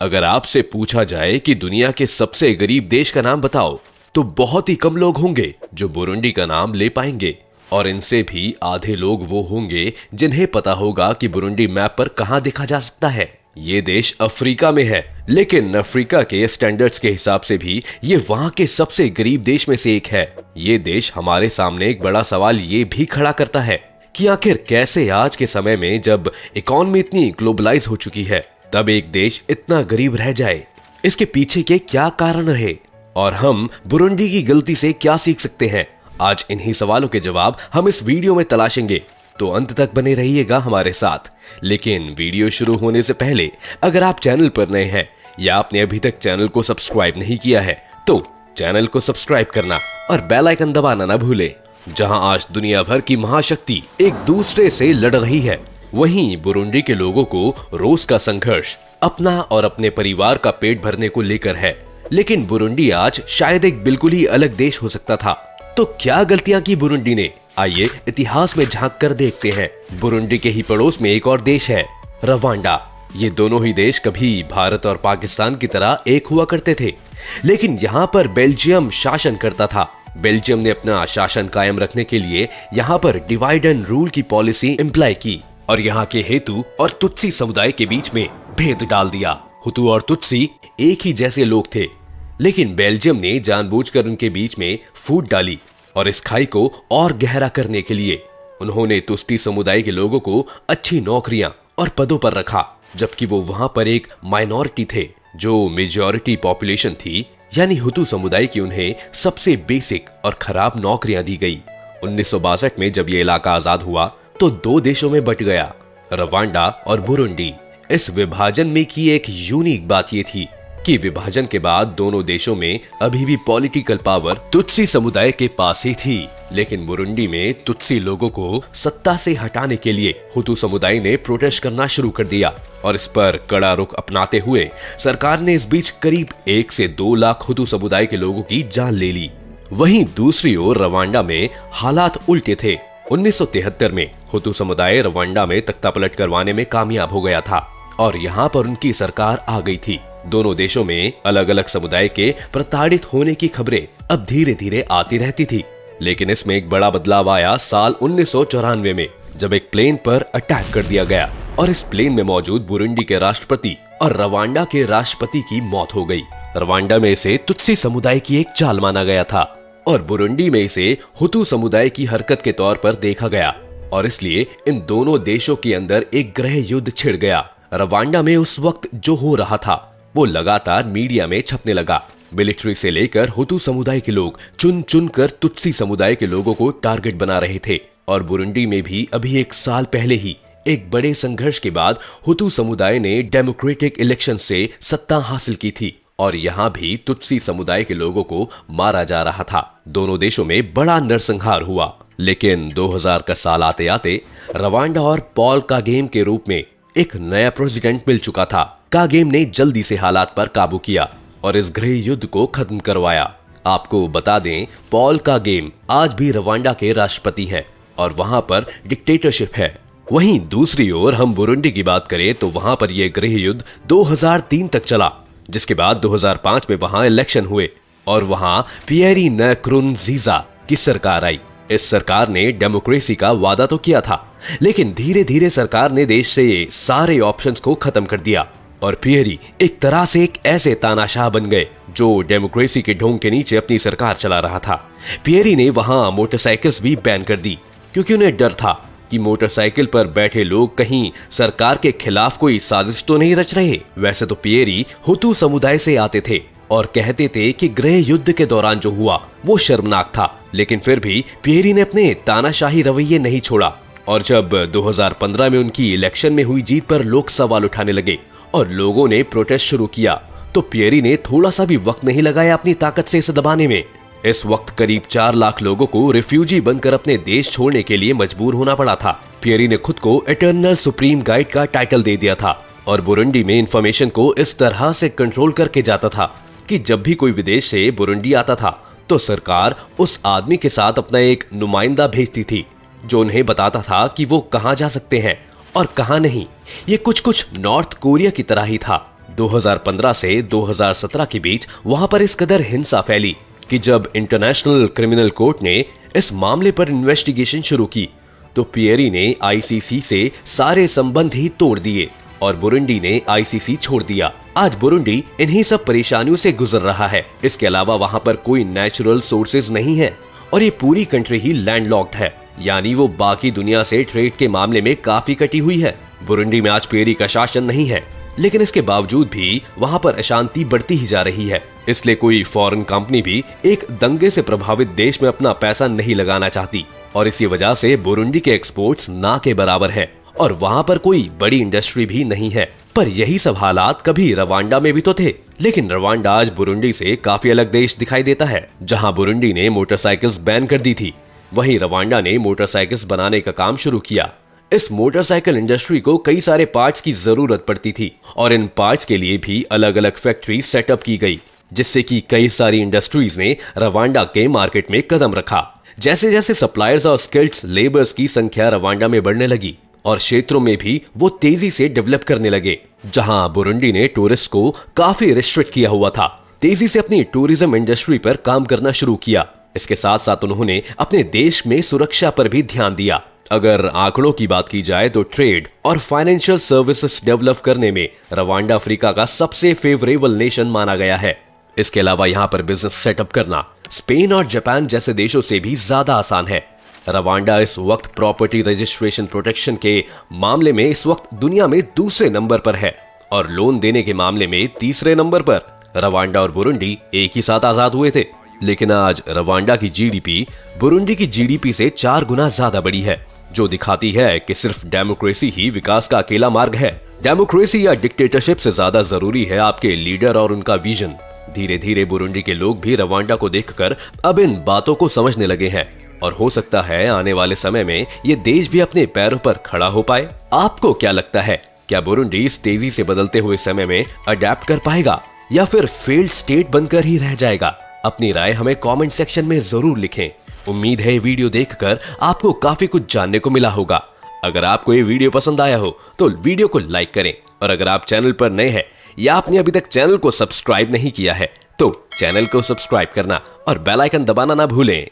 अगर आपसे पूछा जाए कि दुनिया के सबसे गरीब देश का नाम बताओ, तो बहुत ही कम लोग होंगे जो बुरुंडी का नाम ले पाएंगे। और इनसे भी आधे लोग वो होंगे जिन्हें पता होगा कि बुरुंडी मैप पर कहां देखा जा सकता है। ये देश अफ्रीका में है, लेकिन अफ्रीका के स्टैंडर्ड्स के हिसाब से भी ये वहां के सबसे गरीब देश में से एक है। ये देश हमारे सामने एक बड़ा सवाल ये भी खड़ा करता है कि आखिर कैसे आज के समय में, जब इकोनॉमी इतनी ग्लोबलाइज हो चुकी है, तब एक देश इतना गरीब रह जाए। इसके पीछे के क्या कारण रहे और हम बुरुंडी की गलती से क्या सीख सकते हैं? आज इन्हीं सवालों के जवाब हम इस वीडियो में तलाशेंगे, तो अंत तक बने रहिएगा हमारे साथ। लेकिन वीडियो शुरू होने से पहले अगर आप चैनल पर नए हैं या आपने अभी तक चैनल को सब्सक्राइब नहीं किया है, तो चैनल को सब्सक्राइब करना और बेल आइकन दबाना ना भूलें। जहां आज दुनिया भर की महाशक्ति एक दूसरे से लड़ रही है, वहीं बुरुंडी के लोगों को रोज का संघर्ष अपना और अपने परिवार का पेट भरने को लेकर है। लेकिन बुरुंडी आज शायद एक बिल्कुल ही अलग देश हो सकता था। तो क्या गलतियां की बुरुंडी ने? आइए इतिहास में झांक कर देखते हैं। बुरुंडी के ही पड़ोस में एक और देश है, रवांडा। ये दोनों ही देश कभी भारत और पाकिस्तान की तरह एक हुआ करते थे, लेकिन यहाँ पर बेल्जियम शासन करता था। बेल्जियम ने अपना शासन कायम रखने के लिए यहाँ पर डिवाइड एंड रूल की पॉलिसी इम्प्लाई की और यहाँ के हेतु और तुत्सी समुदाय के बीच में भेद डाल दिया। हुतू और तुत्सी एक ही जैसे लोग थे, लेकिन बेल्जियम ने जानबूझकर उनके बीच में फूट डाली और इस खाई को और गहरा करने के लिए उन्होंने तुस्ती समुदाय के लोगों को अच्छी नौकरियां और पदों पर रखा, जबकि वो वहां पर एक माइनॉरिटी थे जो मेजॉरिटी पॉपुलेशन थी, यानी हुतू समुदाय की उन्हें सबसे बेसिक और खराब नौकरियां दी गई। 1962 में जब ये इलाका आजाद हुआ तो दो देशों में बट गया, रवांडा और बुरुंडी। इस विभाजन में की एक यूनिक बात ये थी कि विभाजन के बाद दोनों देशों में अभी भी पॉलिटिकल पावर तुत्सी समुदाय के पास ही थी, लेकिन बुरुंडी में तुत्सी लोगों को सत्ता से हटाने के लिए हुतू समुदाय ने प्रोटेस्ट करना शुरू कर दिया और इस पर कड़ा रुख अपनाते हुए सरकार ने इस बीच करीब 1 से 2 लाख हुतू समुदाय के लोगों की जान ले ली। वहीं दूसरी ओर रवांडा में हालात उल्टे थे। 1973 में हुतू समुदाय रवांडा में तख्तापलट करवाने में कामयाब हो गया था और यहाँ पर उनकी सरकार आ गई थी। दोनों देशों में अलग अलग समुदाय के प्रताड़ित होने की खबरें अब धीरे धीरे आती रहती थी, लेकिन इसमें एक बड़ा बदलाव आया साल 1994 में, जब एक प्लेन पर अटैक कर दिया गया और इस प्लेन में मौजूद बुरुंडी के राष्ट्रपति और रवांडा के राष्ट्रपति की मौत हो गई। रवांडा में इसे तुत्सी समुदाय की एक चाल माना गया था और बुरुंडी में इसे हुतू समुदाय की हरकत के तौर पर देखा गया और इसलिए इन दोनों देशों के अंदर एक गृह युद्ध छिड़ गया। रवांडा में उस वक्त जो हो रहा था वो लगातार मीडिया में छपने लगा। मिलिट्री से लेकर हुतू समुदाय के लोग चुन चुन कर तुत्सी समुदाय के लोगों को टारगेट बना रहे थे और बुरुंडी में भी अभी 1 साल पहले ही एक बड़े संघर्ष के बाद हुतू समुदाय ने डेमोक्रेटिक इलेक्शन से सत्ता हासिल की थी और यहाँ भी तुत्सी समुदाय के लोगों को मारा जा रहा था। दोनों देशों में बड़ा नरसंहार हुआ, लेकिन 2000 का साल आते आते रवांडा और पॉल कागेम के रूप में एक नया प्रेसिडेंट मिल चुका था। कागेम ने जल्दी से हालात पर काबू किया और इस गृह युद्ध को खत्म करवाया। आपको बता दें, पॉल कागेम आज भी रवांडा के राष्ट्रपति है और वहां पर डिक्टेटरशिप है। वहीं दूसरी ओर हम बुरुंडी की बात करें तो वहां पर यह गृह युद्ध 2003 तक चला, जिसके बाद 2005 में वहां इलेक्शन हुए और वहां पियरी नकुरुनजीजा की सरकार आई। इस सरकार ने डेमोक्रेसी का वादा तो किया था, लेकिन धीरे धीरे सरकार ने देश से सारे ऑप्शंस को खत्म कर दिया और पियरी एक तरह से एक ऐसे तानाशाह बन गए जो डेमोक्रेसी के ढोंग के नीचे अपनी सरकार चला रहा था। पियरी ने वहां मोटरसाइकिल्स भी बैन कर दी, क्योंकि उन्हें डर था कि मोटरसाइकिल पर बैठे लोग कहीं सरकार के खिलाफ कोई साजिश तो नहीं रच रहे। वैसे तो पियरी हुतू समुदाय से आते थे और कहते थे कि गृह युद्ध के दौरान जो हुआ वो शर्मनाक था, लेकिन फिर भी पियरी ने अपने तानाशाही रवैये नहीं छोड़ा और जब 2015 में उनकी इलेक्शन में हुई जीत पर लोग सवाल उठाने लगे और लोगों ने प्रोटेस्ट शुरू किया, तो पियरी ने थोड़ा सा भी वक्त नहीं लगाया अपनी ताकत से इसे दबाने में। इस वक्त करीब 4 लाख लोगों को रिफ्यूजी बनकर अपने देश छोड़ने के लिए मजबूर होना पड़ा था। पियरी ने खुद को इटर्नल सुप्रीम गाइड का टाइटल दे दिया था और बुरुंडी में इंफॉर्मेशन को इस तरह से कंट्रोल करके जाता था कि जब भी कोई विदेश से बुरुंडी आता था तो सरकार उस आदमी के साथ अपना एक नुमाइंदा भेजती थी जो उन्हें बताता था कि वो कहां जा सकते हैं और कहां नहीं। ये कुछ नॉर्थ कोरिया की तरह ही था। 2015 से 2017 के बीच वहां पर इस कदर हिंसा फैली कि जब इंटरनेशनल क्रिमिनल कोर्ट ने इस मामले पर इन्वेस्टिगेशन शुरू की तो पियरी ने आईसीसी से सारे संबंध ही तोड़ दिए और बुरुंडी ने आईसीसी छोड़ दिया। आज बुरुंडी इन्हीं सब परेशानियों से गुजर रहा है। इसके अलावा वहां पर कोई नेचुरल सोर्सेज नहीं है और ये पूरी कंट्री ही लैंडलॉक्ड है, यानी वो बाकी दुनिया से ट्रेड के मामले में काफी कटी हुई है। बुरुंडी में आज पियरी का शासन नहीं है, लेकिन इसके बावजूद भी वहां पर अशांति बढ़ती ही जा रही है। इसलिए कोई फॉरेन कंपनी भी एक दंगे से प्रभावित देश में अपना पैसा नहीं लगाना चाहती और इसी वजह से बुरुंडी के एक्सपोर्ट्स ना के बराबर हैं और वहां पर कोई बड़ी इंडस्ट्री भी नहीं है। पर यही सब हालात कभी रवांडा में भी तो थे, लेकिन रवांडा आज बुरुंडी से काफी अलग देश दिखाई देता है। जहां बुरुंडी ने मोटरसाइकिल्स बैन कर दी थी, वहीं रवांडा ने मोटरसाइकिल्स बनाने का काम शुरू किया। इस मोटरसाइकिल इंडस्ट्री को कई सारे पार्ट्स की जरूरत पड़ती थी और इन पार्ट्स के लिए भी अलग अलग फैक्ट्री सेटअप की गई, जिससे कि कई सारी इंडस्ट्रीज ने रवांडा के मार्केट में कदम रखा। जैसे जैसे सप्लायर्स और स्किल्ड लेबर्स की संख्या रवांडा में बढ़ने लगी और क्षेत्रों में भी वो तेजी से डेवलप करने लगे। जहां बुरुंडी ने टूरिस्ट को काफी रिस्ट्रिक्ट किया हुआ था, तेजी से अपनी टूरिज्म इंडस्ट्री पर काम करना शुरू किया। इसके साथ साथ उन्होंने अपने देश में सुरक्षा पर भी ध्यान दिया। अगर आंकड़ों की बात की जाए तो ट्रेड और फाइनेंशियल सर्विसेज डेवलप करने में रवांडा अफ्रीका का सबसे फेवरेबल नेशन माना गया है। इसके अलावा यहाँ पर बिजनेस सेटअप करना स्पेन और जापान जैसे देशों से भी ज्यादा आसान है। रवांडा इस वक्त प्रॉपर्टी रजिस्ट्रेशन प्रोटेक्शन के मामले में इस वक्त दुनिया में दूसरे नंबर पर है और लोन देने के मामले में तीसरे नंबर पर। रवांडा और बुरुंडी एक ही साथ आजाद हुए थे, लेकिन आज रवांडा की जीडीपी बुरुंडी की जीडीपी से 4 गुना ज्यादा बड़ी है, जो दिखाती है कि सिर्फ डेमोक्रेसी ही विकास का अकेला मार्ग है। डेमोक्रेसी या डिक्टेटरशिप से ज्यादा जरूरी है आपके लीडर और उनका विजन। धीरे धीरे बुरुंडी के लोग भी रवांडा को देखकर अब इन बातों को समझने लगे हैं और हो सकता है आने वाले समय में ये देश भी अपने पैरों पर खड़ा हो पाए। आपको क्या लगता है, क्या बुरुंडी इस तेजी से बदलते हुए समय में अडेप्ट कर पाएगा या फिर फेल्ड स्टेट बनकर ही रह जाएगा? अपनी राय हमें कमेंट सेक्शन में जरूर लिखें। उम्मीद है ये वीडियो देखकर आपको काफी कुछ जानने को मिला होगा। अगर आपको ये वीडियो पसंद आया हो तो वीडियो को लाइक करें और अगर आप चैनल पर नए हैं या आपने अभी तक चैनल को सब्सक्राइब नहीं किया है तो चैनल को सब्सक्राइब करना और बेल आइकन दबाना ना भूलें।